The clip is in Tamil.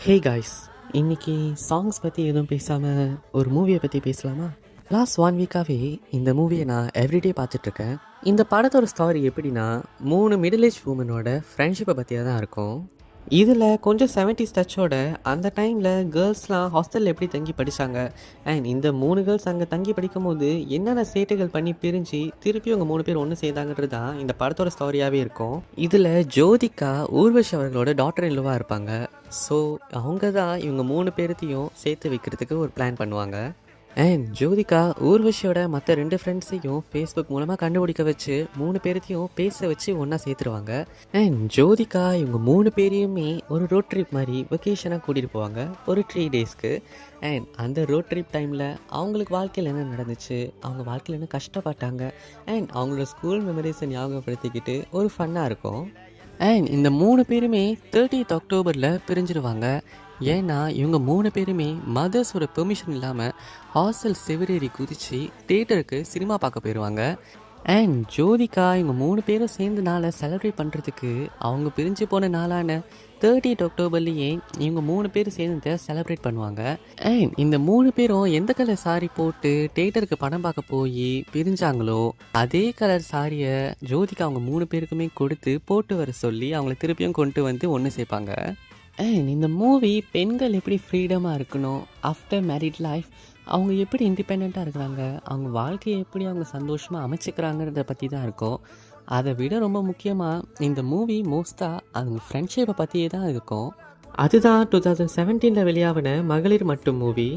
ஹே காய்ஸ், இன்னைக்கு சாங்ஸ் பற்றி எதுவும் பேசாமல் ஒரு மூவியை பற்றி பேசலாமா? லாஸ்ட் 1 வீக்காகவே இந்த மூவியை நான் எவ்ரிடே பார்த்துட்ருக்கேன். இந்த படத்தோட ஸ்டாரி எப்படின்னா, 3 மிடில் ஏஜ் உமனோட ஃப்ரெண்ட்ஷிப்பை பற்றியாக தான் இருக்கும். இதில் கொஞ்சம் 70s டச்சோட அந்த டைமில் கேர்ள்ஸ்லாம் ஹாஸ்டலில் எப்படி தங்கி படித்தாங்க, அண்ட் இந்த 3 கேர்ள்ஸ் அங்கே தங்கி படிக்கும்போது என்னென்ன சேட்டைகள் பண்ணி பிரிஞ்சு திருப்பி அவங்க 3 பேர் ஒன்று சேர்ந்தாங்கன்றது தான் இந்த படத்தோட ஸ்டோரியாகவே இருக்கும். இதில் ஜோதிகா ஊர்வஷி அவர்களோட டாட்டர் இல்லவா இருப்பாங்க. ஸோ அவங்க தான் இவங்க 3 பேர்த்தையும் சேர்த்து வைக்கிறதுக்கு ஒரு பிளான் பண்ணுவாங்க. அண்ட் ஜோதிகா ஊர்வஷியோட மற்ற 2 ஃப்ரெண்ட்ஸையும் ஃபேஸ்புக் மூலமாக கண்டுபிடிக்க வச்சு 3 பேர்த்தையும் பேச வச்சு ஒன்றா சேர்த்துருவாங்க. அண்ட் ஜோதிகா இவங்க 3 பேரையுமே ஒரு ரோட் ட்ரிப் மாதிரி வெக்கேஷனாக கூட்டிகிட்டு போவாங்க ஒரு 3 டேஸ்க்கு. அண்ட் அந்த ரோட் ட்ரிப் டைமில் அவங்களுக்கு வாழ்க்கையில் என்ன நடந்துச்சு, அவங்க வாழ்க்கையில் என்ன கஷ்டப்பட்டாங்க, அண்ட் அவங்களோட ஸ்கூல் மெமரிஸை ஞாபகப்படுத்திக்கிட்டு ஒரு ஃபன்னாக இருக்கும். அண்ட் இந்த 3 பேருமே 30th அக்டோபரில் பிரிஞ்சிருவாங்க. ஏன்னா இவங்க 3 பேருமே மதர்ஸோட பெர்மிஷன் இல்லாமல் ஹாஸ்டல் செவிரேறி குதித்து தேட்டருக்கு சினிமா பார்க்க போயிடுவாங்க. அண்ட் ஜோதிகா இவங்க 3 பேரும் சேர்ந்து நாளை செலிப்ரேட் பண்ணுறதுக்கு அவங்க பிரிஞ்சு போன நாளான 30th அக்டோபர்லேயே இவங்க 3 பேரும் சேர்ந்து செலிப்ரேட் பண்ணுவாங்க. அண்ட் இந்த 3 பேரும் எந்த கலர் சாரி போட்டு தேட்டருக்கு படம் பார்க்க போய் பிரிஞ்சாங்களோ அதே கலர் சாரியை ஜோதிகா அவங்க 3 பேருக்குமே கொடுத்து போட்டு வர சொல்லி அவங்கள திருப்பியும் கொண்டு வந்து ஒன்று சேர்ப்பாங்க. அண்ட் இந்த மூவி பெண்கள் எப்படி ஃப்ரீடமாக இருக்கணும், ஆஃப்டர் மேரிட் லைஃப் அவங்க எப்படி இண்டிபெண்ட்டாக இருக்கிறாங்க, அவங்க வாழ்க்கையை எப்படி அவங்க சந்தோஷமாக அமைச்சிக்கிறாங்கிறத பற்றி தான் இருக்கும். அதை விட ரொம்ப முக்கியமாக இந்த மூவி மோஸ்ட்டாக அவங்க ஃப்ரெண்ட்ஷிப்பை பற்றியே தான் இருக்கும். அதுதான் 2017 வெளியாகின மகளிர் மட்டும் மூவி.